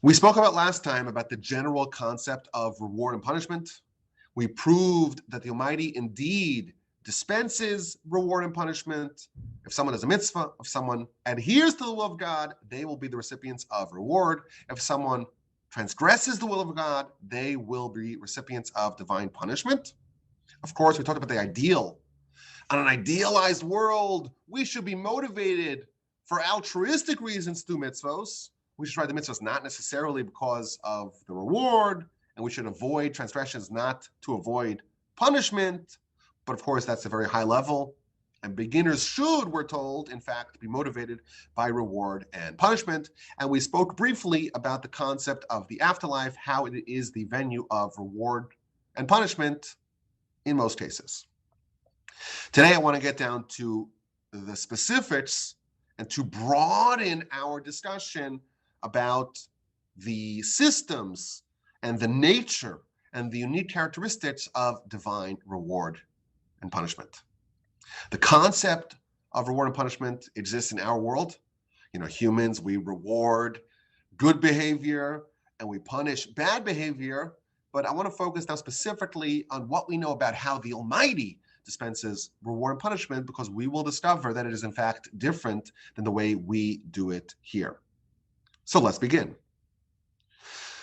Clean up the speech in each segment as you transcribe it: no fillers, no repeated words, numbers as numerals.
We spoke about last time about the general concept of reward and punishment. We proved that the Almighty indeed dispenses reward and punishment. If someone does a mitzvah, if someone adheres to the will of God, they will be the recipients of reward. If someone transgresses the will of God, they will be recipients of divine punishment. Of course, we talked about the ideal. On an idealized world, we should be motivated for altruistic reasons to do mitzvos. We should try the mitzvahs not necessarily because of the reward, and we should avoid transgressions not to avoid punishment. But of course, that's a very high level. And beginners should, we're told, in fact, be motivated by reward and punishment. And we spoke briefly about the concept of the afterlife, how it is the venue of reward and punishment in most cases. Today, I want to get down to the specifics and to broaden our discussion about the systems and the nature and the unique characteristics of divine reward and punishment. The concept of reward and punishment exists in our world. Humans, we reward good behavior and we punish bad behavior. But I want to focus now specifically on what we know about how the Almighty dispenses reward and punishment, because we will discover that it is in fact different than the way we do it here. So let's begin.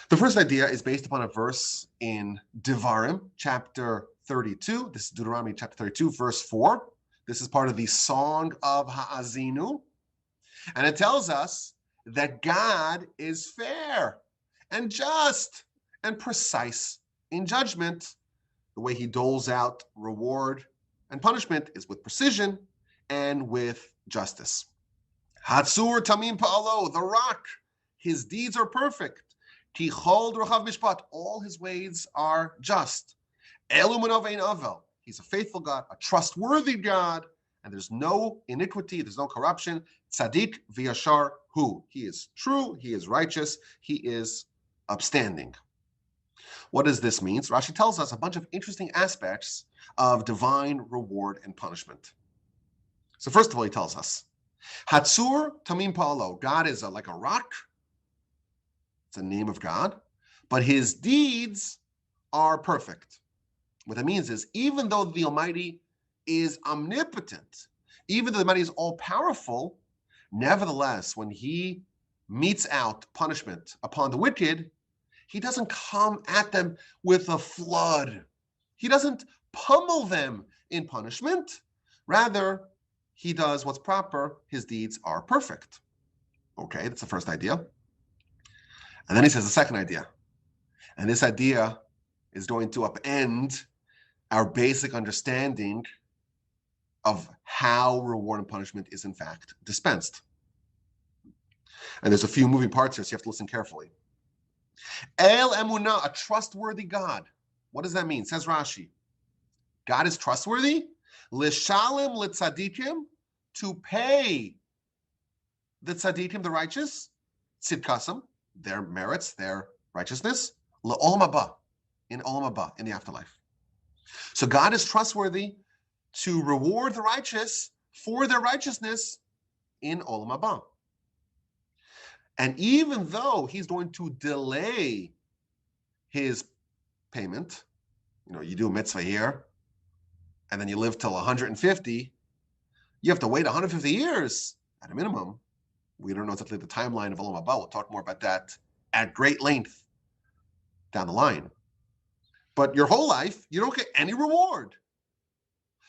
The first idea is based upon a verse in Devarim, chapter 32. This is Deuteronomy chapter 32, verse 4. This is part of the Song of Ha'azinu. And it tells us that God is fair and just and precise in judgment. The way he doles out reward and punishment is with precision and with justice. Hatzur Tamim Pa'alo, the rock, his deeds are perfect. Tichol Rachav Mishpat, all his ways are just. Elu Manovein Avel, he's a faithful God, a trustworthy God, and there's no iniquity, there's no corruption. Tzadik v'yashar hu, he is true, he is righteous, he is upstanding. What does this mean? So Rashi tells us a bunch of interesting aspects of divine reward and punishment. So first of all, he tells us, Hatzur Tamim Pa'alo, God is like a rock. It's a name of God, but his deeds are perfect. What that means is, even though the Almighty is omnipotent, even though the Almighty is all-powerful, nevertheless, when he metes out punishment upon the wicked, he doesn't come at them with a flood. He doesn't pummel them in punishment. Rather, he does what's proper. His deeds are perfect. Okay, that's the first idea. And then he says the second idea. And this idea is going to upend our basic understanding of how reward and punishment is in fact dispensed. And there's a few moving parts here, so you have to listen carefully. El Emunah, a trustworthy God. What does that mean? Says Rashi. God is trustworthy. Lishalim litzadikim, to pay the tzadikim, the righteous, tzidkasam, their merits, their righteousness, le'olam haba, in olam haba, in the afterlife. So God is trustworthy to reward the righteous for their righteousness in olam haba. And even though he's going to delay his payment, you do a mitzvah here, and then you live till 150, you have to wait 150 years at a minimum. We don't know exactly the timeline of Olam Haba. We'll talk more about that at great length down the line. But your whole life, you don't get any reward.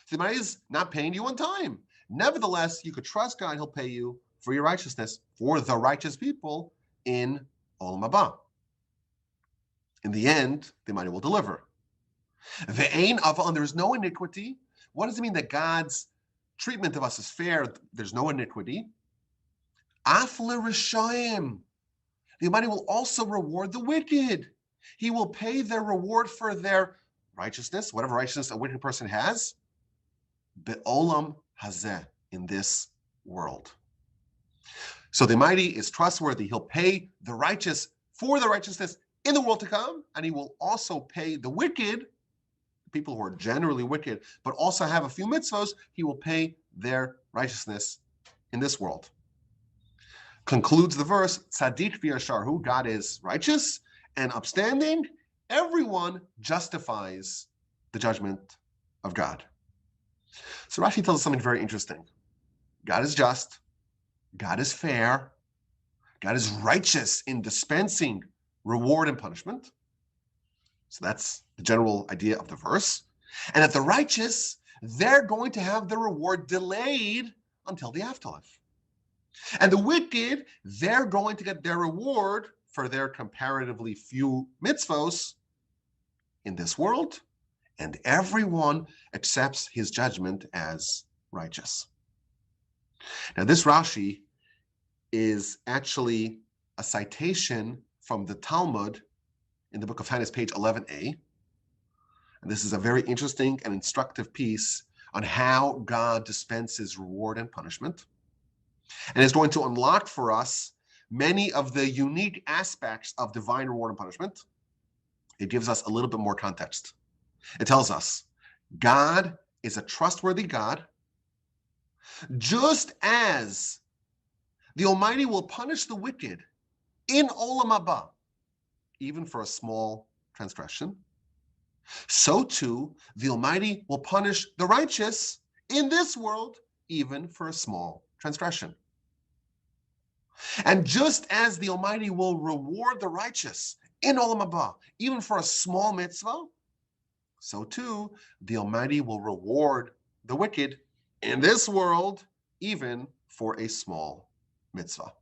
So the money is not paying you on time. Nevertheless, you could trust God, he'll pay you for your righteousness, for the righteous people in Olam Haba. In the end, the Almighty will deliver. Ve'ein aval, and there's no iniquity. What does it mean that God's treatment of us is fair? There's no iniquity. Af l'rishayim, the Almighty will also reward the wicked. He will pay their reward for their righteousness, whatever righteousness a wicked person has, be'olam hazeh, in this world. So the Almighty is trustworthy. He'll pay the righteous for their righteousness in the world to come, and he will also pay the wicked, people who are generally wicked, but also have a few mitzvos, he will pay their righteousness in this world. concludes the verse, Tzaddik v'yasharhu, God is righteous and upstanding. Everyone justifies the judgment of God. So Rashi tells us something very interesting. God is just. God is fair. God is righteous in dispensing reward and punishment. So that's the general idea of the verse. And that the righteous, they're going to have the reward delayed until the afterlife. And the wicked, they're going to get their reward for their comparatively few mitzvos in this world, and everyone accepts his judgment as righteous. Now, this Rashi is actually a citation from the Talmud in the book of Tanis, page 11a. And this is a very interesting and instructive piece on how God dispenses reward and punishment. And it's going to unlock for us many of the unique aspects of divine reward and punishment. It gives us a little bit more context. It tells us God is a trustworthy God, just as the Almighty will punish the wicked in Olam Haba, even for a small transgression. So too, the Almighty will punish the righteous in this world, even for a small transgression. And just as the Almighty will reward the righteous in Olam Haba, even for a small mitzvah, so too, the Almighty will reward the wicked in this world, even for a small mitzvah.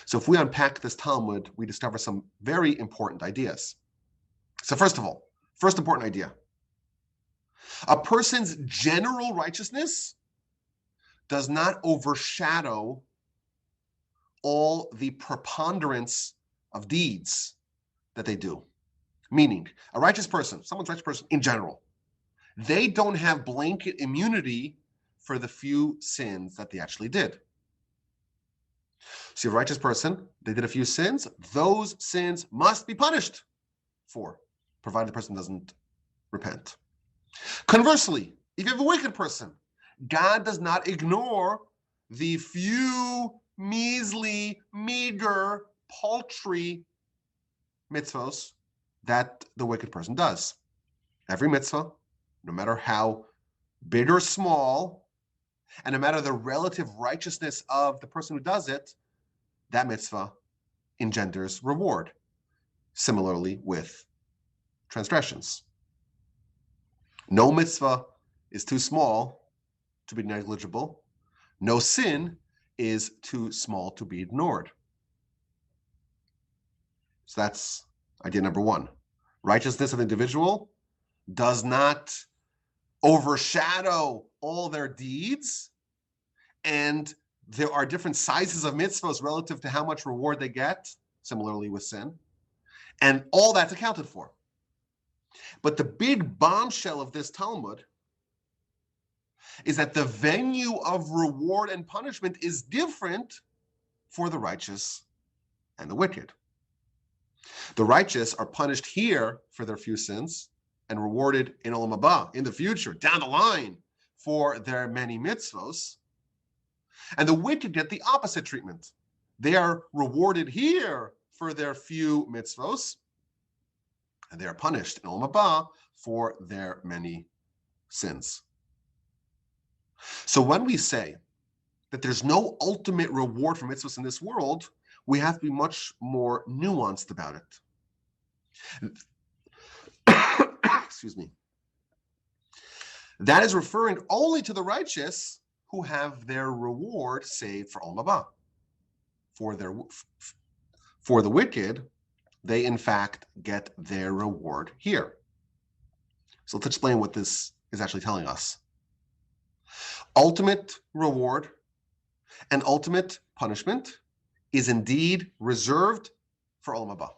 So if we unpack this Talmud, we discover some very important ideas. So first of all, first important idea, a person's general righteousness does not overshadow all the preponderance of deeds that they do. Meaning, a righteous person, someone's righteous person in general, they don't have blanket immunity for the few sins that they actually did. So a righteous person, they did a few sins, those sins must be punished for, provided the person doesn't repent. Conversely, if you have a wicked person, God does not ignore the few measly, meager, paltry mitzvos that the wicked person does. Every mitzvah, no matter how big or small, and no matter the relative righteousness of the person who does it, that mitzvah engenders reward. Similarly with transgressions. No mitzvah is too small to be negligible. No sin is too small to be ignored. So that's idea number one. Righteousness of the individual does not overshadow all their deeds, and there are different sizes of mitzvahs relative to how much reward they get, similarly with sin, and all that's accounted for. But the big bombshell of this Talmud is that the venue of reward and punishment is different for the righteous and the wicked. The righteous are punished here for their few sins and rewarded in Olam Haba, in the future, down the line, for their many mitzvos. And the wicked get the opposite treatment. They are rewarded here for their few mitzvos, and they are punished in Olam Haba for their many sins. So when we say that there's no ultimate reward for mitzvahs in this world, we have to be much more nuanced about it. Excuse me. That is referring only to the righteous who have their reward saved for Olam Haba. For the wicked, they in fact get their reward here. So let's explain what this is actually telling us. Ultimate reward and ultimate punishment is indeed reserved for Olam Haba.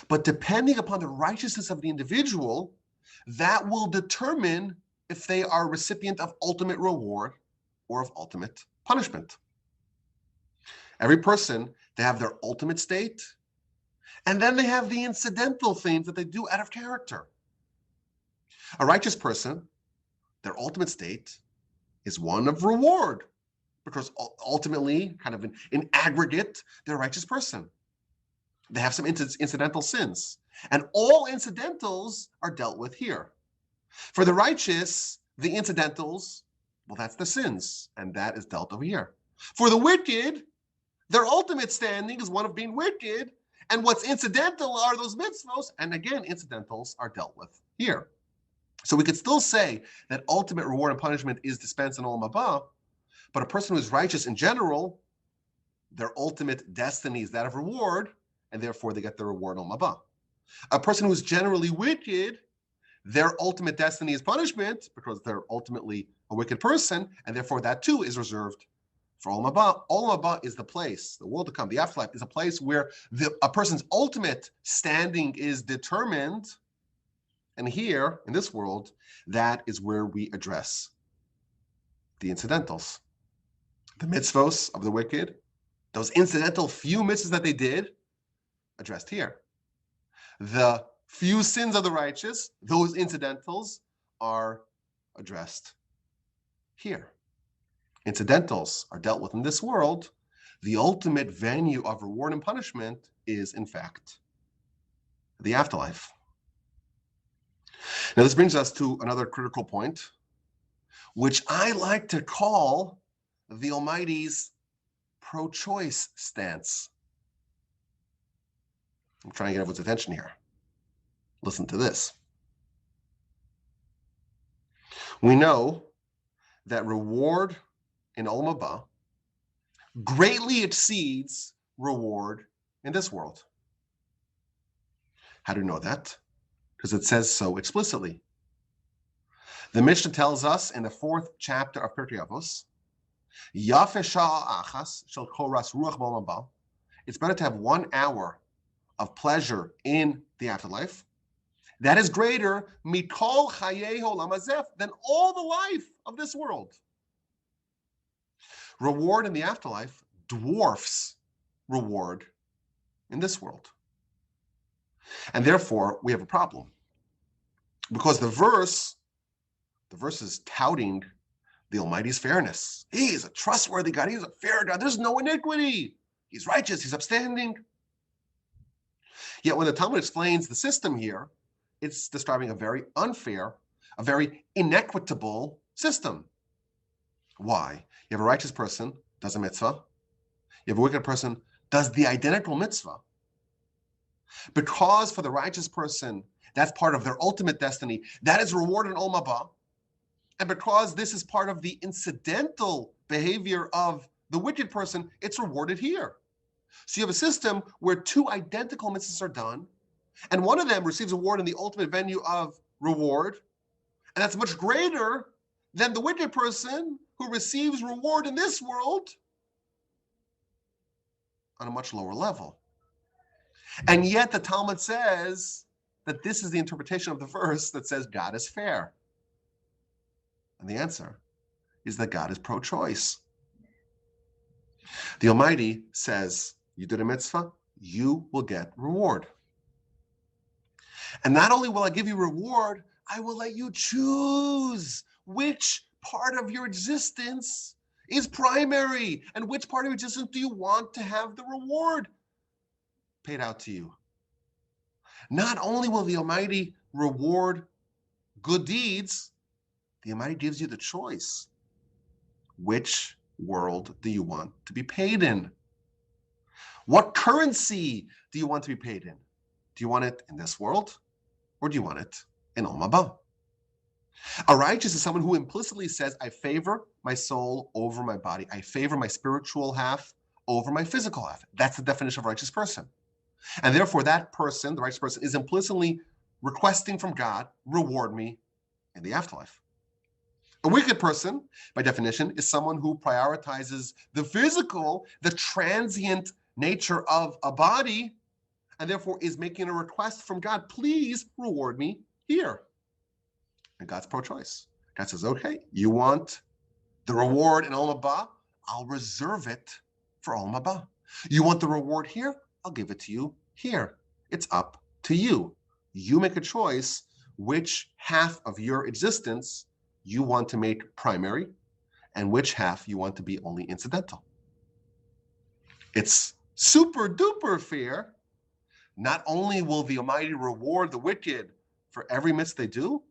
But depending upon the righteousness of the individual, that will determine if they are recipient of ultimate reward or of ultimate punishment. Every person, they have their ultimate state, and then they have the incidental things that they do out of character. A righteous person, their ultimate state is one of reward, because ultimately, kind of in aggregate, they're a righteous person. They have some incidental sins. And all incidentals are dealt with here. For the righteous, the incidentals, well, that's the sins, and that is dealt over here. For the wicked, their ultimate standing is one of being wicked, and what's incidental are those mitzvos, and again, incidentals are dealt with here. So we could still say that ultimate reward and punishment is dispensed in Olam Haba, but a person who is righteous in general, their ultimate destiny is that of reward, and therefore they get the reward in Olam Haba. A person who is generally wicked, their ultimate destiny is punishment because they're ultimately a wicked person, and therefore that too is reserved for Olam Haba. Olam Haba is the place, the world to come, the afterlife is a place where a person's ultimate standing is determined. And here, in this world, that is where we address the incidentals. The mitzvos of the wicked, those incidental few mitzvahs that they did, addressed here. The few sins of the righteous, those incidentals, are addressed here. Incidentals are dealt with in this world. The ultimate venue of reward and punishment is, in fact, the afterlife. Now, this brings us to another critical point, which I like to call the Almighty's pro-choice stance. I'm trying to get everyone's attention here. Listen to this. We know that reward in Olam Haba greatly exceeds reward in this world. How do we know that? Because it says so explicitly. The Mishnah tells us in the 4th chapter of Pirkei Avos, Yafeh sha'a achas shel kol ras ruach b'olam haba. It's better to have 1 hour of pleasure in the afterlife. That is greater mikol chayei olam hazeh, than all the life of this world. Reward in the afterlife dwarfs reward in this world. And therefore, we have a problem. Because the verse is touting the Almighty's fairness. He is a trustworthy God. He's a fair God. There's no iniquity. He's righteous. He's upstanding. Yet when the Talmud explains the system here, it's describing a very unfair, a very inequitable system. Why? You have a righteous person, does a mitzvah. You have a wicked person, does the identical mitzvah. Because for the righteous person, that's part of their ultimate destiny. That is reward in Olam Haba. And because this is part of the incidental behavior of the wicked person, it's rewarded here. So you have a system where 2 identical mitzvahs are done, and one of them receives a reward in the ultimate venue of reward, and that's much greater than the wicked person who receives reward in this world on a much lower level. And yet the Talmud says that this is the interpretation of the verse that says God is fair. And the answer is that God is pro-choice. The Almighty says, you did a mitzvah, you will get reward. And not only will I give you reward, I will let you choose which part of your existence is primary and which part of your existence do you want to have the reward paid out to you. Not only will the Almighty reward good deeds, the Almighty gives you the choice. Which world do you want to be paid in? What currency do you want to be paid in? Do you want it in this world, or do you want it in Olam Haba? A righteous is someone who implicitly says, I favor my soul over my body. I favor my spiritual half over my physical half. That's the definition of a righteous person. And therefore, that person, the righteous person, is implicitly requesting from God, reward me in the afterlife. A wicked person, by definition, is someone who prioritizes the physical, the transient nature of a body, and therefore is making a request from God, please reward me here. And God's pro-choice. God says, okay, you want the reward in Olam Haba? I'll reserve it for Olam Haba. You want the reward here? I'll give it to you here. It's up to you. You make a choice which half of your existence you want to make primary and which half you want to be only incidental. It's super duper fair. Not only will the Almighty reward the wicked for every mitzvah they do,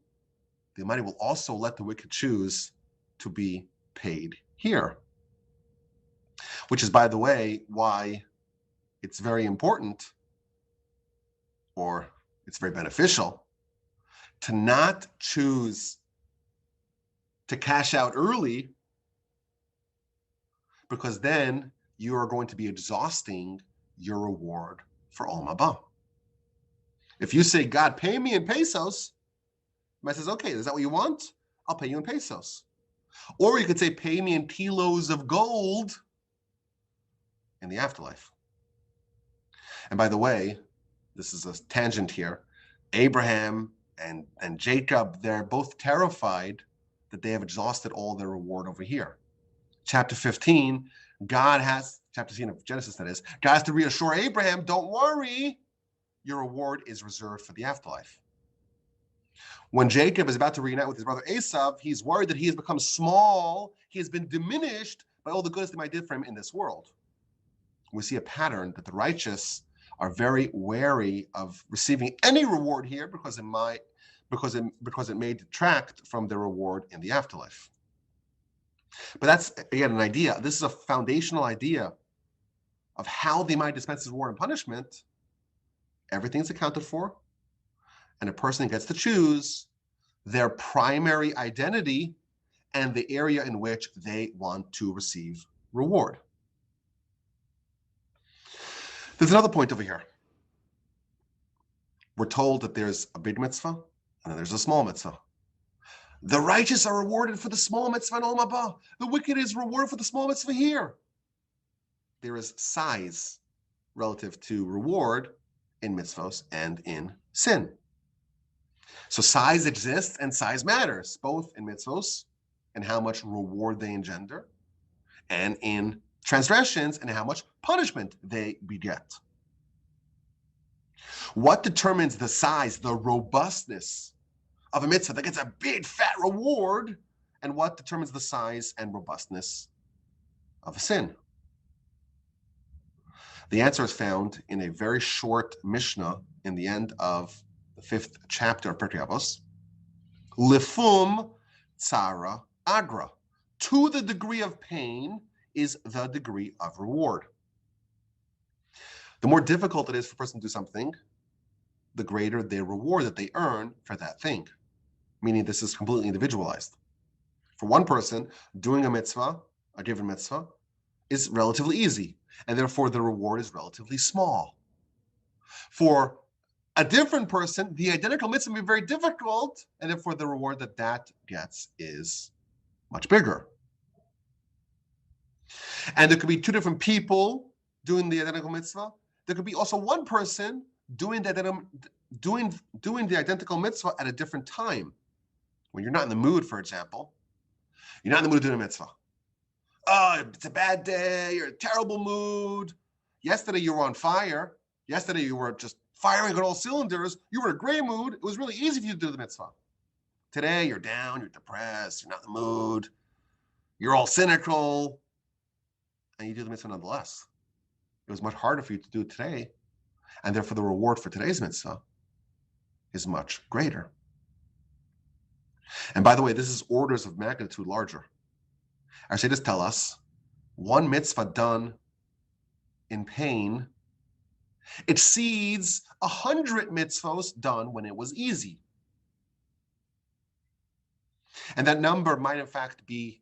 the Almighty will also let the wicked choose to be paid here. Which is, by the way, why it's very important, or it's very beneficial, to not choose to cash out early, because then you are going to be exhausting your reward for Olam Haba. If you say, God, pay me in pesos, God says, okay, is that what you want? I'll pay you in pesos. Or you could say, pay me in kilos of gold in the afterlife. And by the way, this is a tangent here. Abraham and Jacob, they're both terrified that they have exhausted all their reward over here. Chapter 15, chapter 15 of Genesis, that is, God has to reassure Abraham, don't worry, your reward is reserved for the afterlife. When Jacob is about to reunite with his brother Esav, he's worried that he has become small, he has been diminished by all the goodness that might did for him in this world. We see a pattern that the righteous are very wary of receiving any reward here because it may detract from their reward in the afterlife. But that's, again, an idea. This is a foundational idea of how the Almighty dispenses reward and punishment. Everything's accounted for, and a person gets to choose their primary identity and the area in which they want to receive reward. There's another point over here. We're told that there's a big mitzvah and then there's a small mitzvah. The righteous are rewarded for the small mitzvah in Olam Haba. The wicked is rewarded for the small mitzvah here. There is size relative to reward in mitzvahs and in sin. So size exists and size matters, both in mitzvahs and how much reward they engender, and in transgressions and how much punishment they beget. What determines the size, the robustness of a mitzvah that gets a big fat reward, and what determines the size and robustness of a sin? The answer is found in a very short Mishnah in the end of the 5th chapter of Pirkei Avos. Lifum tzara agra. To the degree of pain is the degree of reward. The more difficult it is for a person to do something, the greater their reward that they earn for that thing. Meaning this is completely individualized. For one person, doing a mitzvah, a given mitzvah, is relatively easy, and therefore the reward is relatively small. For a different person, the identical mitzvah may be very difficult, and therefore the reward that gets is much bigger. And there could be two different people doing the identical mitzvah. There could be also one person doing the identical mitzvah at a different time. When you're not in the mood, for example, you're not in the mood to do a mitzvah. Oh, it's a bad day, you're in a terrible mood. Yesterday you were on fire. Yesterday you were just firing on all cylinders. You were in a great mood. It was really easy for you to do the mitzvah. Today you're down, you're depressed, you're not in the mood, you're all cynical, and you do the mitzvah nonetheless. It was much harder for you to do it today, and therefore the reward for today's mitzvah is much greater. And by the way, this is orders of magnitude larger. Our sages tell us one mitzvah done in pain exceeds 100 mitzvahs done when it was easy. And that number might in fact be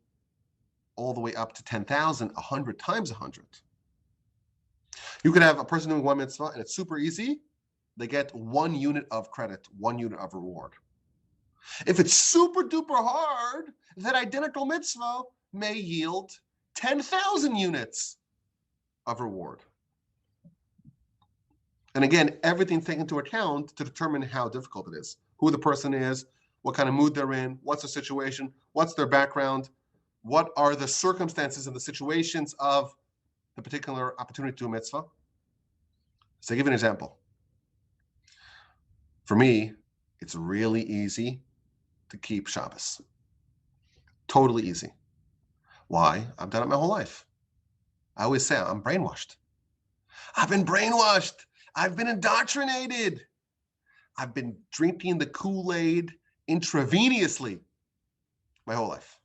all the way up to 10,000, 100 times 100. You could have a person doing one mitzvah and it's super easy. They get 1 unit of credit, 1 unit of reward. If it's super duper hard, that identical mitzvah may yield 10,000 units of reward. And again, everything taken into account to determine how difficult it is, who the person is, what kind of mood they're in, what's the situation, what's their background, what are the circumstances and the situations of the particular opportunity to do a mitzvah. So I'll give you an example. For me, it's really easy to keep Shabbos. Totally easy. Why? I've done it my whole life. I always say I'm brainwashed. I've been brainwashed. I've been indoctrinated. I've been drinking the Kool-Aid intravenously my whole life.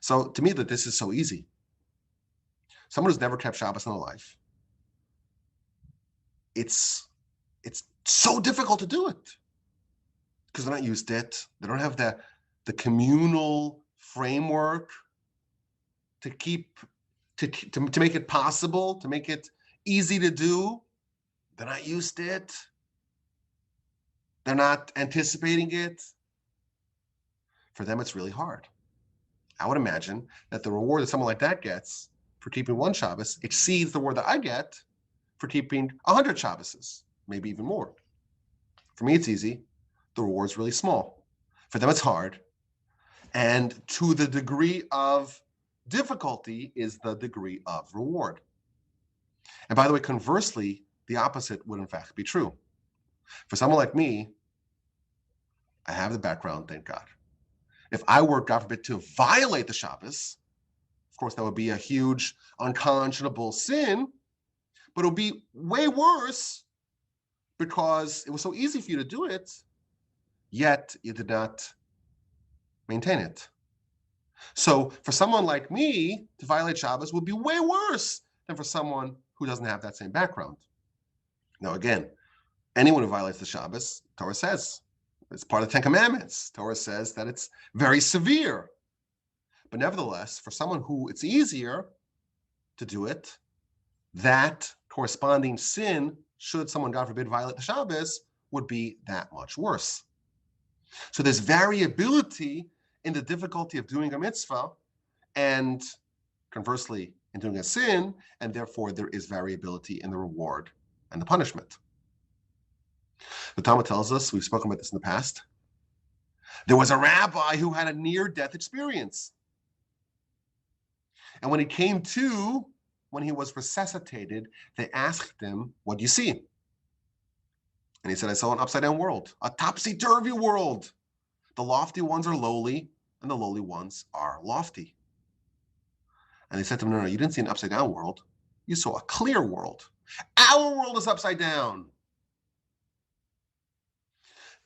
So to me, that this is so easy. Someone who's never kept Shabbos in their life, it's so difficult to do it because they're not used to it. They don't have the communal framework to keep to make it possible, to make it easy to do. They're not used to it. They're not anticipating it. For them, it's really hard. I would imagine that the reward that someone like that gets for keeping one Shabbos exceeds the reward that I get for keeping 100 Shabboses, maybe even more. For me, it's easy. The reward's really small. For them, it's hard. And to the degree of difficulty is the degree of reward. And by the way, conversely, the opposite would in fact be true. For someone like me, I have the background, thank God. If I were, God forbid, to violate the Shabbos, of course, that would be a huge, unconscionable sin, but it would be way worse because it was so easy for you to do it, yet you did not maintain it. So for someone like me, to violate Shabbos would be way worse than for someone who doesn't have that same background. Now, again, anyone who violates the Shabbos, Torah says, it's part of the Ten Commandments. Torah says that it's very severe. But nevertheless, for someone who it's easier to do it, that corresponding sin, should someone, God forbid, violate the Shabbos, would be that much worse. So there's variability in the difficulty of doing a mitzvah, and conversely, in doing a sin, and therefore there is variability in the reward and the punishment. The Talmud tells us, we've spoken about this in the past, there was a rabbi who had a near-death experience. And when he came to, when he was resuscitated, they asked him, what do you see? And he said, I saw an upside-down world, a topsy-turvy world. The lofty ones are lowly, and the lowly ones are lofty. And they said to him, no, you didn't see an upside-down world. You saw a clear world. Our world is upside down.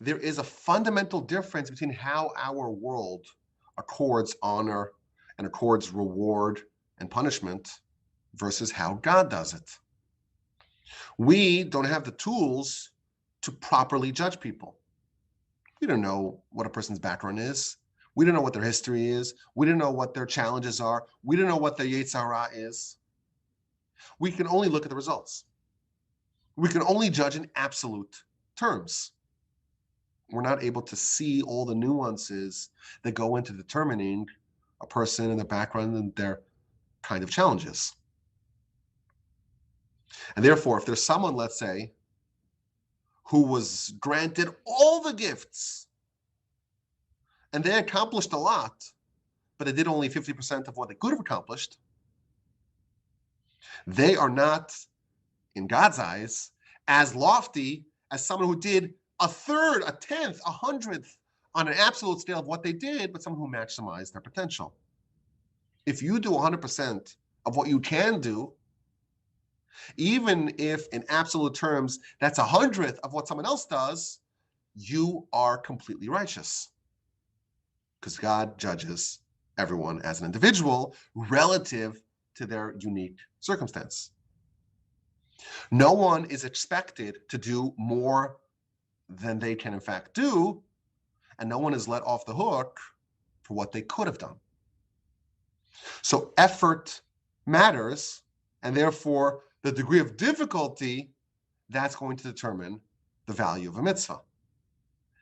There is a fundamental difference between how our world accords honor and accords reward and punishment versus how God does it. We don't have the tools to properly judge people. We don't know what a person's background is. We don't know what their history is. We don't know what their challenges are. We don't know what their Yetzer Hara is. We can only look at the results. We can only judge in absolute terms. We're not able to see all the nuances that go into determining a person and their background and their kind of challenges. And therefore, if there's someone, let's say, who was granted all the gifts and they accomplished a lot, but they did only 50% of what they could have accomplished, they are not, in God's eyes, as lofty as someone who did a third, a tenth, a hundredth on an absolute scale of what they did, but someone who maximized their potential. If you do 100% of what you can do, even if in absolute terms that's 100th of what someone else does, you are completely righteous. Because God judges everyone as an individual relative to their unique circumstance. No one is expected to do more than they can in fact do, and no one is let off the hook for what they could have done. So effort matters, and therefore the degree of difficulty, that's going to determine the value of a mitzvah.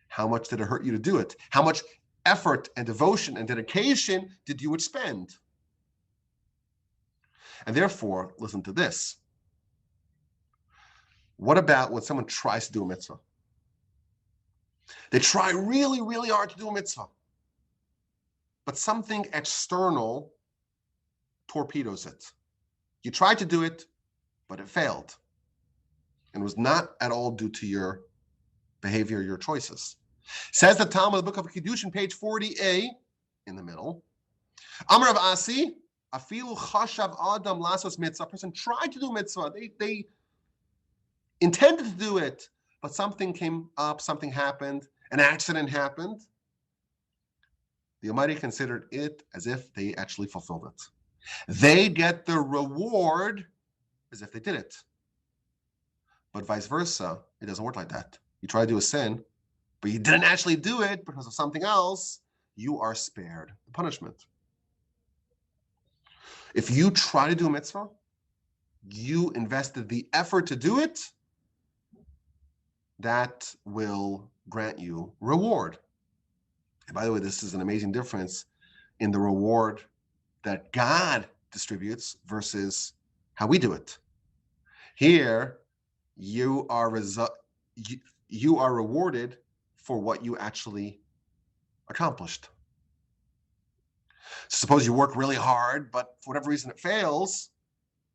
How much did it hurt you to do it? How much effort and devotion and dedication did you expend? And therefore, listen to this. What about when someone tries to do a mitzvah? They try really, really hard to do a mitzvah, but something external torpedoes it. You tried to do it, but it failed. And was not at all due to your behavior, your choices. Says the Talmud, the book of Kiddushin, page 40a, in the middle, Amar of Asi, afilu chashav adam lasos mitzvah. A person tried to do mitzvah. They intended to do it, but something came up, something happened, an accident happened. The Almighty considered it as if they actually fulfilled it. They get the reward as if they did it. But vice versa, it doesn't work like that. You try to do a sin, but you didn't actually do it because of something else, you are spared the punishment. If you try to do a mitzvah, you invested the effort to do it, that will grant you reward. And by the way, this is an amazing difference in the reward that God distributes versus how we do it. Here, you are rewarded for what you actually accomplished. So suppose you work really hard, but for whatever reason it fails,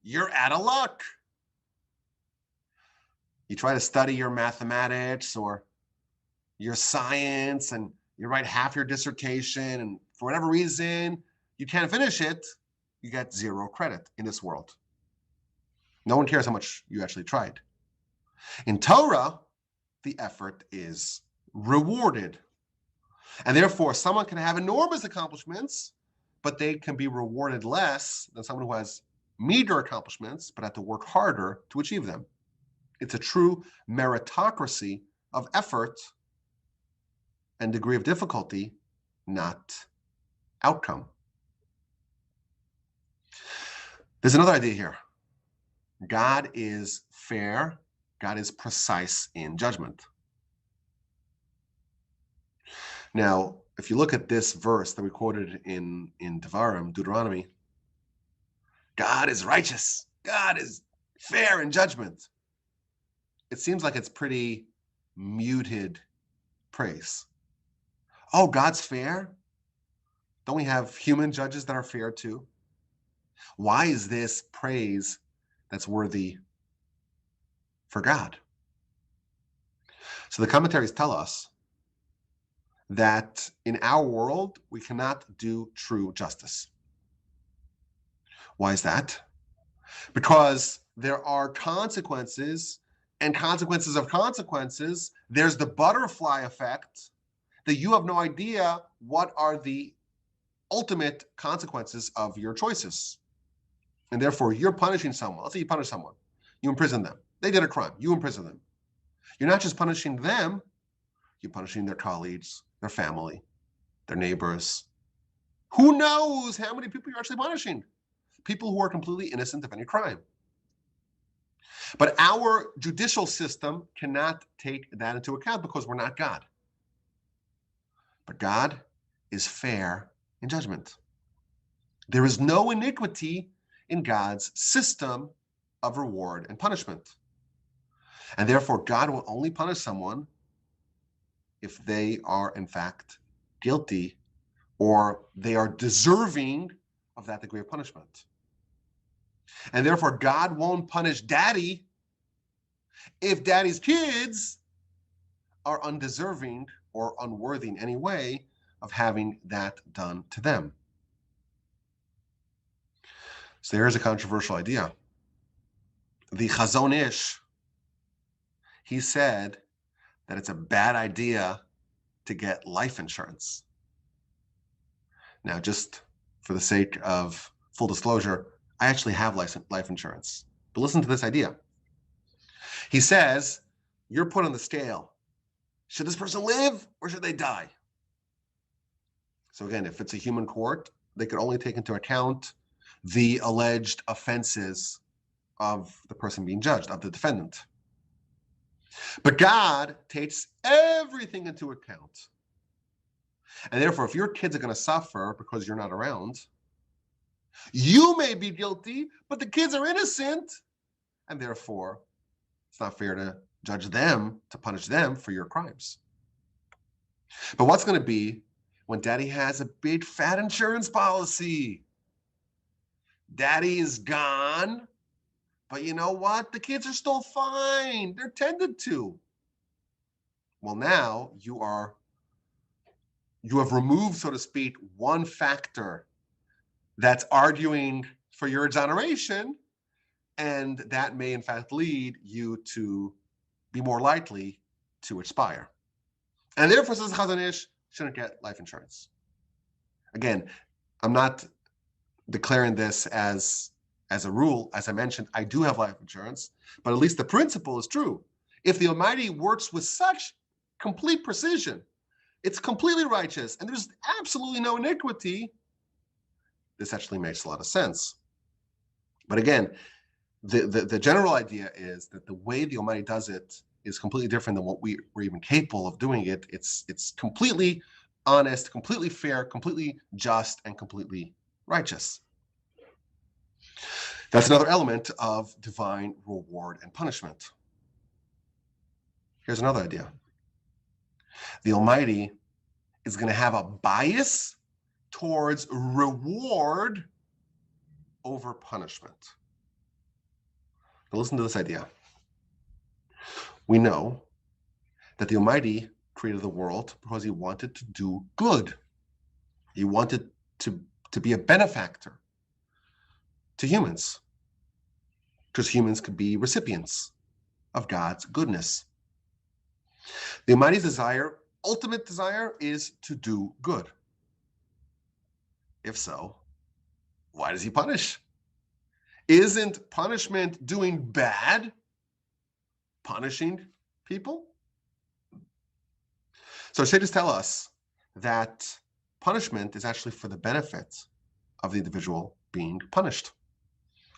you're out of luck. You try to study your mathematics or your science and you write half your dissertation, and for whatever reason you can't finish it, you get 0 credit in this world. No one cares how much you actually tried. In Torah, the effort is rewarded. And therefore, someone can have enormous accomplishments, but they can be rewarded less than someone who has meager accomplishments, but had to work harder to achieve them. It's a true meritocracy of effort and degree of difficulty, not outcome. There's another idea here. God is fair. God is precise in judgment. Now, if you look at this verse that we quoted in Devarim, Deuteronomy, God is righteous. God is fair in judgment. It seems like it's pretty muted praise. Oh, God's fair? Don't we have human judges that are fair too? Why is this praise that's worthy for God? So the commentaries tell us that in our world, we cannot do true justice. Why is that? Because there are consequences and consequences of consequences. There's the butterfly effect that you have no idea what are the ultimate consequences of your choices. And therefore, you're punishing someone. Let's say you punish someone. You imprison them. They did a crime. You imprison them. You're not just punishing them. You're punishing their colleagues, their family, their neighbors. Who knows how many people you're actually punishing? People who are completely innocent of any crime. But our judicial system cannot take that into account because we're not God. But God is fair in judgment. There is no iniquity in God's system of reward and punishment. And therefore, God will only punish someone if they are, in fact, guilty or they are deserving of that degree of punishment. And therefore, God won't punish daddy if daddy's kids are undeserving or unworthy in any way of having that done to them. So here's a controversial idea. The Chazon Ish, he said that it's a bad idea to get life insurance. Now, just for the sake of full disclosure, I actually have life insurance. But listen to this idea. He says, you're put on the scale. Should this person live or should they die? So again, if it's a human court, they could only take into account the alleged offenses of the person being judged, of the defendant. But God takes everything into account. And therefore, if your kids are going to suffer because you're not around, you may be guilty, but the kids are innocent. And therefore, it's not fair to judge them, to punish them for your crimes. But what's going to be when daddy has a big fat insurance policy? Daddy is gone, but you know what? The kids are still fine. They're tended to. Well, now you have removed, so to speak, one factor that's arguing for your exoneration, and that may in fact lead you to be more likely to expire. And therefore, says Chazon Ish, shouldn't get life insurance. Again, I'm not declaring this as a rule. As I mentioned, I do have life insurance, but at least the principle is true. If the Almighty works with such complete precision, it's completely righteous, and there's absolutely no iniquity, this actually makes a lot of sense. But again, the general idea is that the way the Almighty does it is completely different than what we're even capable of doing it. It's completely honest, completely fair, completely just, and completely righteous. That's another element of divine reward and punishment. Here's another idea. The Almighty is going to have a bias towards reward over punishment. Now listen to this idea. We know that the Almighty created the world because he wanted to do good. He wanted to be a benefactor to humans, because humans could be recipients of God's goodness. The Almighty's desire, ultimate desire, is to do good. If so, why does he punish? Isn't punishment doing bad? Punishing people? So Shadis tell us that punishment is actually for the benefit of the individual being punished.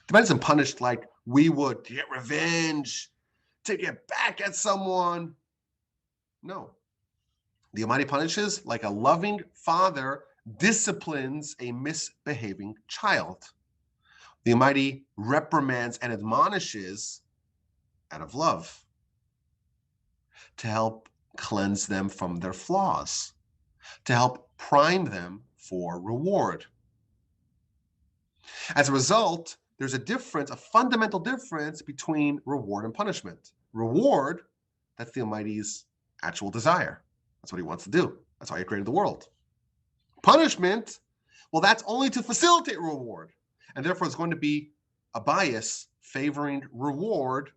The man isn't punished like we would to get revenge, to get back at someone. No. The Almighty punishes like a loving father disciplines a misbehaving child. The Almighty reprimands and admonishes out of love to help cleanse them from their flaws, to help prime them for reward. As a result, there's a fundamental difference between reward and punishment. Reward, that's the Almighty's actual desire. That's what he wants to do. That's why he created the world. Punishment, well, that's only to facilitate reward. And therefore, it's going to be a bias favoring reward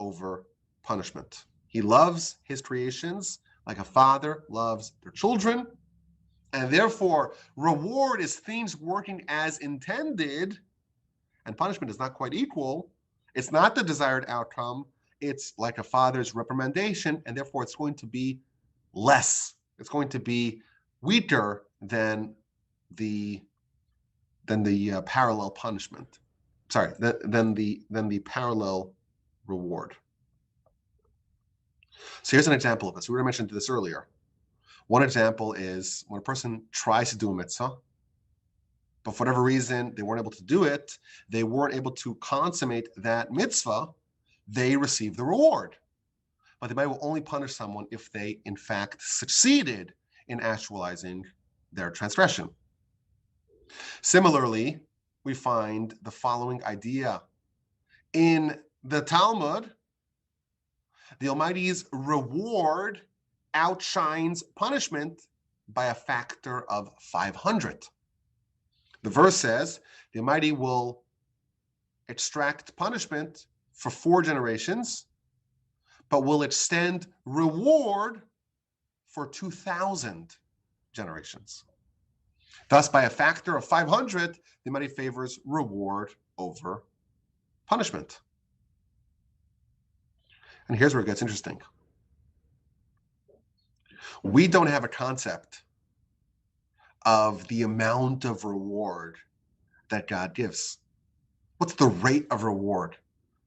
over punishment. He loves his creations like a father loves their children. And therefore, reward is things working as intended, and punishment is not quite equal. It's not the desired outcome. It's like a father's reprimandation, and therefore it's going to be less. It's going to be weaker than the parallel punishment. Sorry, than the parallel reward. So here's an example of this. We already mentioned this earlier. One example is when a person tries to do a mitzvah, but for whatever reason they weren't able to do it, they weren't able to consummate that mitzvah, they receive the reward. But the Bible will only punish someone if they, in fact, succeeded in actualizing their transgression. Similarly, we find the following idea. In the Talmud, the Almighty's reward outshines punishment by a factor of 500. The verse says the Almighty will extract punishment for 4 generations, but will extend reward for 2,000 generations. Thus, by a factor of 500, the Almighty favors reward over punishment. And here's where it gets interesting. We don't have a concept of the amount of reward that God gives. What's the rate of reward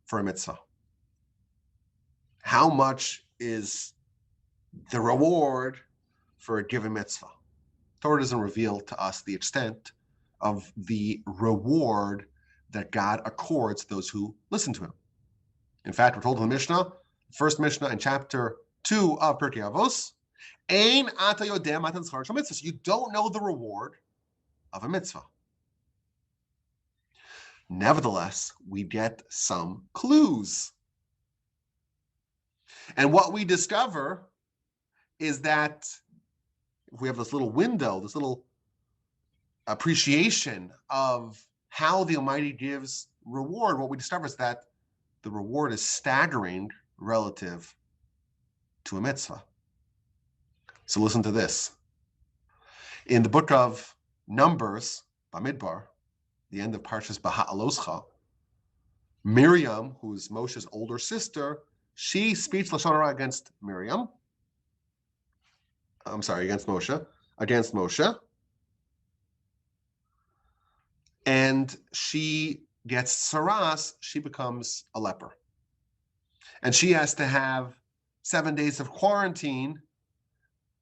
for a mitzvah? How much is the reward for a given mitzvah? Torah doesn't reveal to us the extent of the reward that God accords those who listen to him. In fact, we're told in the Mishnah, first Mishnah in chapter 2 of Pirkei Avos, Ein ata yodeh matan schar shel mitzvah. You don't know the reward of a mitzvah. Nevertheless, we get some clues. And what we discover is that if we have this little window, this little appreciation of how the Almighty gives reward, what we discover is that the reward is staggering relative to a mitzvah. So listen to this. In the book of Numbers, Bamidbar, the end of Parshas Baha'aloscha, Miriam, who is Moshe's older sister, she speaks Lashon Hara against Moshe. And she gets saras, she becomes a leper. And she has to have 7 days of quarantine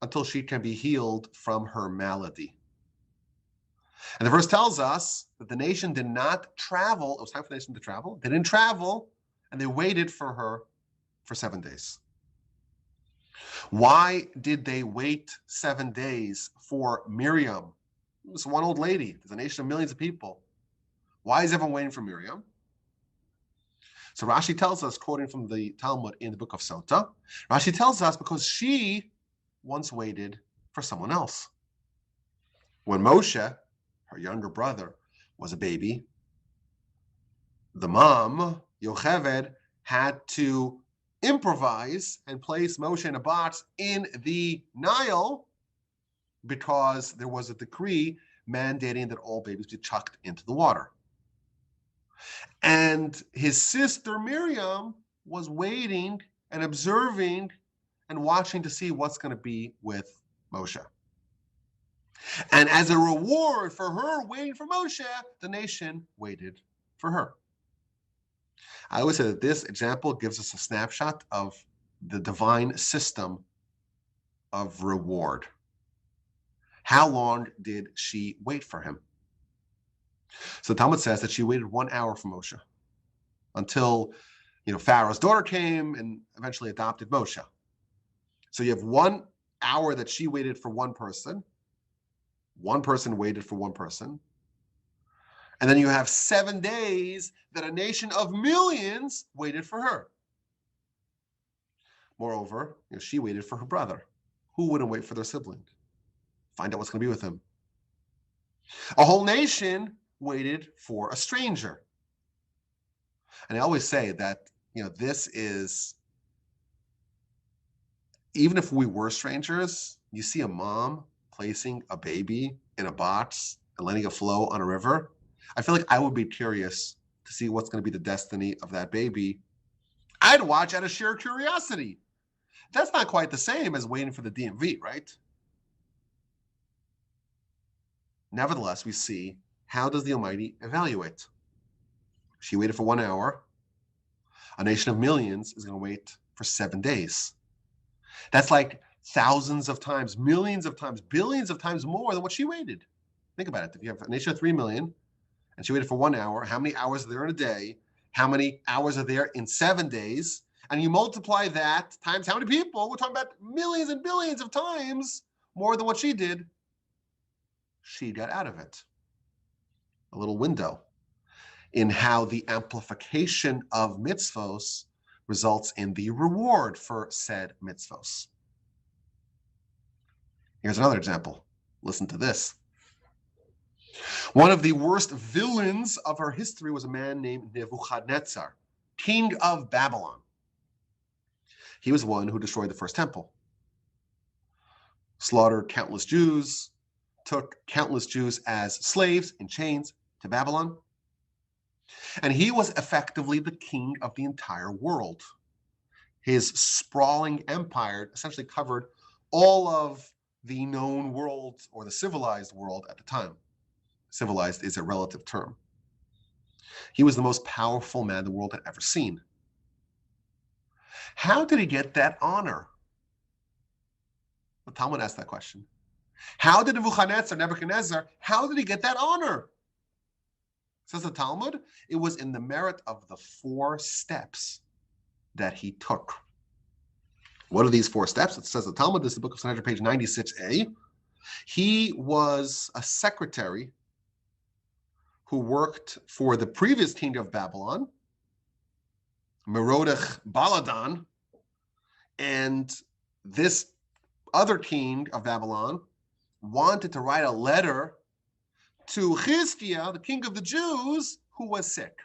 until she can be healed from her malady. And the verse tells us that the nation did not travel. It was time for the nation to travel. They didn't travel, and they waited for her for 7 days. Why did they wait 7 days for Miriam? It was one old lady. There's a nation of millions of people. Why is everyone waiting for Miriam? So Rashi tells us, quoting from the Talmud in the book of Sota, Rashi tells us because she once waited for someone else. When Moshe, her younger brother, was a baby, the mom, Yocheved, had to improvise and place Moshe in a box in the Nile because there was a decree mandating that all babies be chucked into the water. And his sister Miriam was waiting and observing and watching to see what's going to be with Moshe. And as a reward for her waiting for Moshe, the nation waited for her. I always say that this example gives us a snapshot of the divine system of reward. How long did she wait for him? So the Talmud says that she waited 1 hour for Moshe until Pharaoh's daughter came and eventually adopted Moshe. So you have 1 hour that she waited for one person waited for one person, and then you have 7 days that a nation of millions waited for her. Moreover, she waited for her brother. Who wouldn't wait for their sibling? Find out what's going to be with him. A whole nation waited for a stranger. And I always say that, this is, even if we were strangers, you see a mom placing a baby in a box and letting it flow on a river, I feel like I would be curious to see what's going to be the destiny of that baby. I'd watch out of sheer curiosity. That's not quite the same as waiting for the DMV, right? Nevertheless, we see, how does the Almighty evaluate? She waited for 1 hour. A nation of millions is going to wait for 7 days. That's like thousands of times, millions of times, billions of times more than what she waited. Think about it. If you have a nation of 3 million and she waited for 1 hour, how many hours are there in a day? How many hours are there in 7 days? And you multiply that times how many people? We're talking about millions and billions of times more than what she did. She got out of it. A little window in how the amplification of mitzvos results in the reward for said mitzvos. Here's another example. Listen to this. One of the worst villains of our history was a man named Nebuchadnezzar, king of Babylon. He was one who destroyed the first temple, slaughtered countless Jews, took countless Jews as slaves in chains to Babylon. And he was effectively the king of the entire world. His sprawling empire essentially covered all of the known world or the civilized world at the time. Civilized is a relative term. He was the most powerful man the world had ever seen. How did he get that honor? The Talmud asked that question. How did Nebuchadnezzar, how did he get that honor? Says the Talmud, it was in the merit of the 4 steps that he took. What are these 4 steps? It says the Talmud, this is the book of Sanhedrin, page 96a. He was a secretary who worked for the previous king of Babylon, Merodach Baladan, and this other king of Babylon wanted to write a letter to Chizkiah, the king of the Jews, who was sick.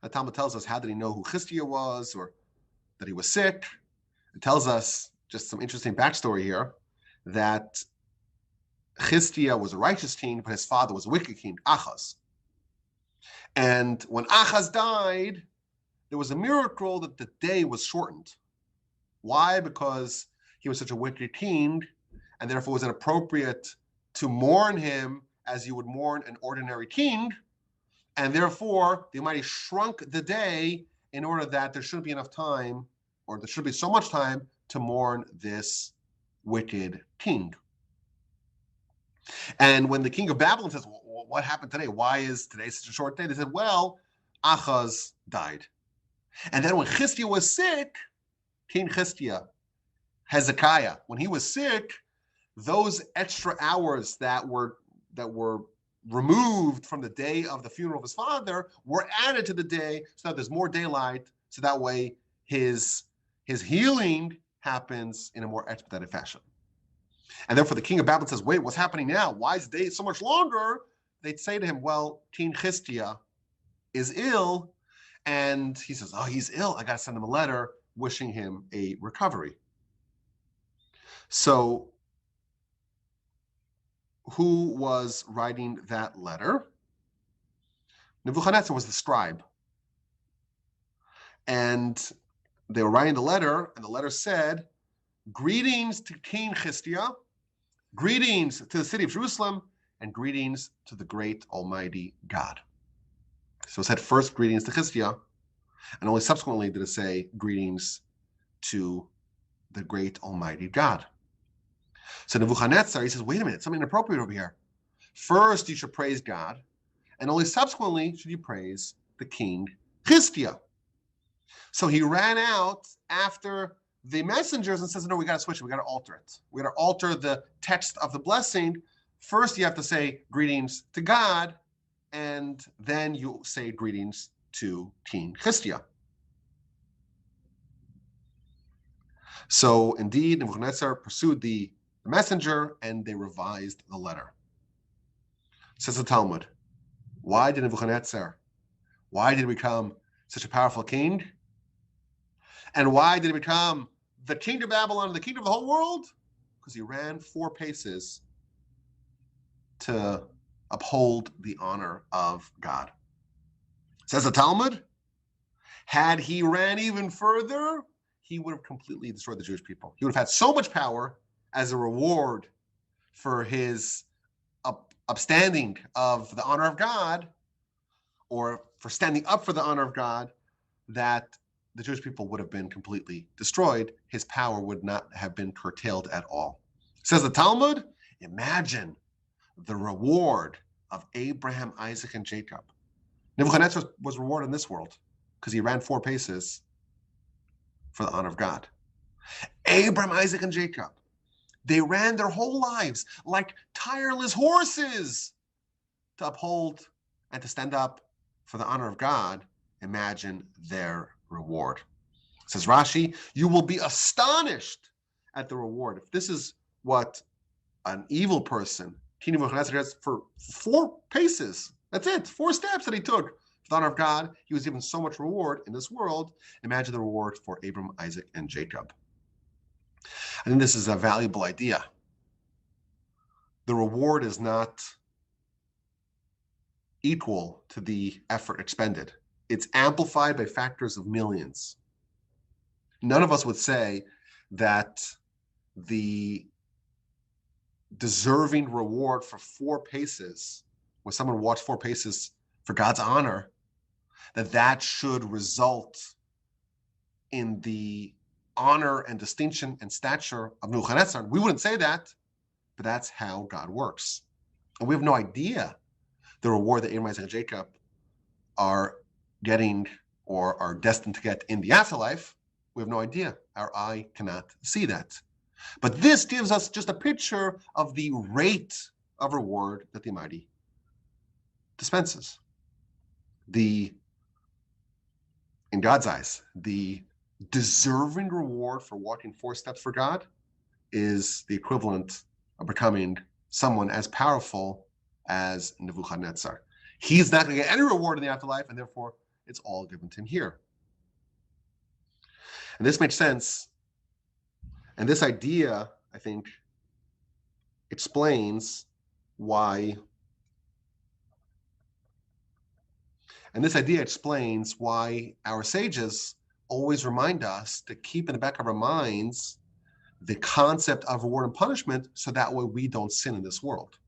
The Talmud tells us, how did he know who Chizkiah was, or that he was sick? It tells us just some interesting backstory here, that Chizkiah was a righteous king, but his father was a wicked king, Achaz. And when Achaz died, there was a miracle that the day was shortened. Why? Because he was such a wicked king, and therefore it was inappropriate to mourn him as you would mourn an ordinary king. And therefore, the Almighty shrunk the day in order that there shouldn't be enough time, or there should be so much time to mourn this wicked king. And when the king of Babylon says, well, what happened today? Why is today such a short day? They said, well, Achaz died. And then when Chizkiah was sick, King Chizkiah, Hezekiah, when he was sick, those extra hours that were removed from the day of the funeral of his father were added to the day so that there's more daylight, so that way his healing happens in a more expedited fashion. And therefore the king of Babylon says, wait, what's happening now? Why is the day so much longer? They'd say to him, well, King Chizkiah is ill. And he says, oh, he's ill. I got to send him a letter wishing him a recovery. So who was writing that letter? Nebuchadnezzar was the scribe. And they were writing the letter, and the letter said, greetings to King Chizkiah, greetings to the city of Jerusalem, and greetings to the great Almighty God. So it said first greetings to Chizkiah, and only subsequently did it say greetings to the great Almighty God. So Nebuchadnezzar, he says, wait a minute, something inappropriate over here. First, you should praise God, and only subsequently should you praise the king Chizkiah. So he ran out after the messengers and says, no, we got to switch it. We got to alter it. We got to alter the text of the blessing. First, you have to say greetings to God, and then you say greetings to King Chizkiah. So indeed, Nebuchadnezzar pursued the messenger, and they revised the letter. Says the Talmud, why did he become such a powerful king? And why did he become the king of Babylon, the king of the whole world? Because he ran 4 paces to uphold the honor of God. Says the Talmud, had he ran even further, he would have completely destroyed the Jewish people. He would have had so much power as a reward for his upstanding of the honor of God, or for standing up for the honor of God, that the Jewish people would have been completely destroyed. His power would not have been curtailed at all. Says the Talmud, imagine the reward of Abraham, Isaac, and Jacob. Nebuchadnezzar was rewarded in this world because he ran 4 paces for the honor of God. Abraham, Isaac, and Jacob, they ran their whole lives like tireless horses to uphold and to stand up for the honor of God. Imagine their reward. Says Rashi, you will be astonished at the reward. If this is what an evil person, King Nebuchadnezzar, has for 4 paces, that's it, 4 steps that he took for the honor of God, he was given so much reward in this world. Imagine the reward for Abram, Isaac, and Jacob. I think this is a valuable idea. The reward is not equal to the effort expended. It's amplified by factors of millions. None of us would say that the deserving reward for 4 paces, when someone walks 4 paces for God's honor, that should result in the honor and distinction and stature of Nebuchadnezzar. We wouldn't say that, but that's how God works. And we have no idea the reward that Abraham, Isaac, and Jacob are getting or are destined to get in the afterlife. We have no idea. Our eye cannot see that. But this gives us just a picture of the rate of reward that the Almighty dispenses. In God's eyes, the deserving reward for walking 4 steps for God is the equivalent of becoming someone as powerful as Nebuchadnezzar. He's not going to get any reward in the afterlife, and therefore it's all given to him here. And this makes sense. And this idea, I think, explains why. And this idea explains why our sages always remind us to keep in the back of our minds the concept of reward and punishment, so that way we don't sin in this world.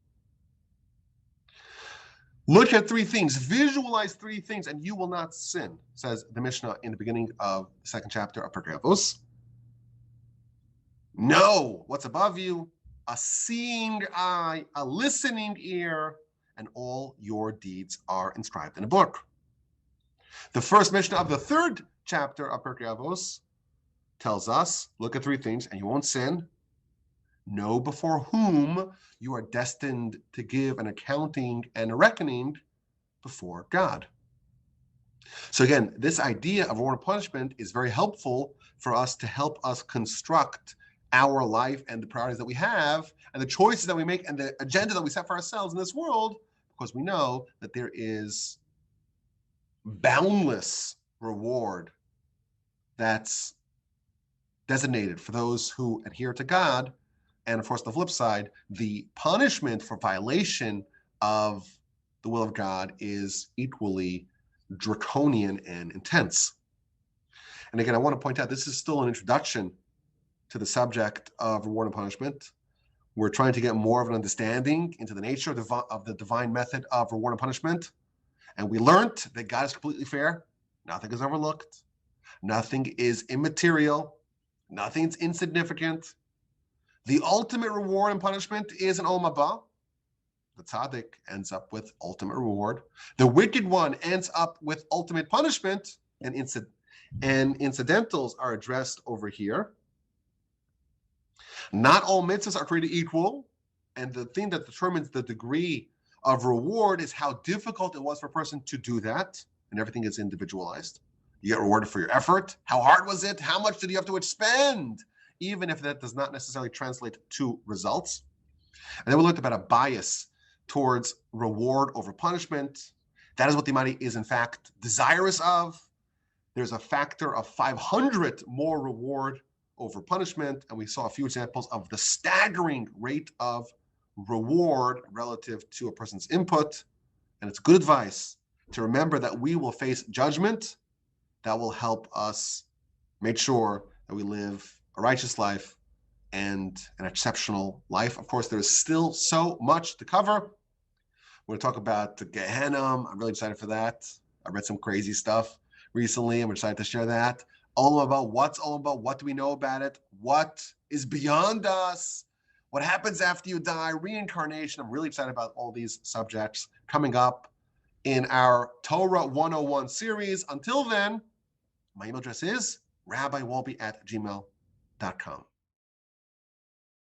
Look at three things, visualize three things, and you will not sin, says the Mishnah in the beginning of the second chapter of Pirkei Avos. Know what's above you, a seeing eye, a listening ear, and all your deeds are inscribed in a book. The first Mishnah of the third chapter of Pirkei Avos tells us, look at three things, and you won't sin. Know before whom you are destined to give an accounting and a reckoning before God. So again, this idea of reward and punishment is very helpful for us to help us construct our life and the priorities that we have and the choices that we make and the agenda that we set for ourselves in this world, because we know that there is boundless reward that's designated for those who adhere to God. And of course, the flip side, the punishment for violation of the will of God is equally draconian and intense. And again, I want to point out, this is still an introduction to the subject of reward and punishment. We're trying to get more of an understanding into the nature of the divine method of reward and punishment. And we learned that God is completely fair. Nothing is overlooked. Nothing is immaterial. Nothing is insignificant. The ultimate reward and punishment is an olam haba. The tzaddik ends up with ultimate reward. The wicked one ends up with ultimate punishment, and incidentals are addressed over here. Not all mitzvahs are created equal, and the thing that determines the degree of reward is how difficult it was for a person to do that, and everything is individualized. You get rewarded for your effort. How hard was it? How much did you have to expend? Even if that does not necessarily translate to results. And then we learned about a bias towards reward over punishment. That is what the Almighty is in fact desirous of. There's a factor of 500 more reward over punishment, and we saw a few examples of the staggering rate of reward relative to a person's input. And it's good advice to remember that we will face judgment. That will help us make sure that we live a righteous life and an exceptional life. Of course, there is still so much to cover. We're going to talk about the Gehenna. I'm really excited for that. I read some crazy stuff recently. I'm excited to share that. All about what's all about. What do we know about it? What is beyond us? What happens after you die? Reincarnation. I'm really excited about all these subjects coming up in our Torah 101 series. Until then, my email address is rabbiwolbe@gmail.com.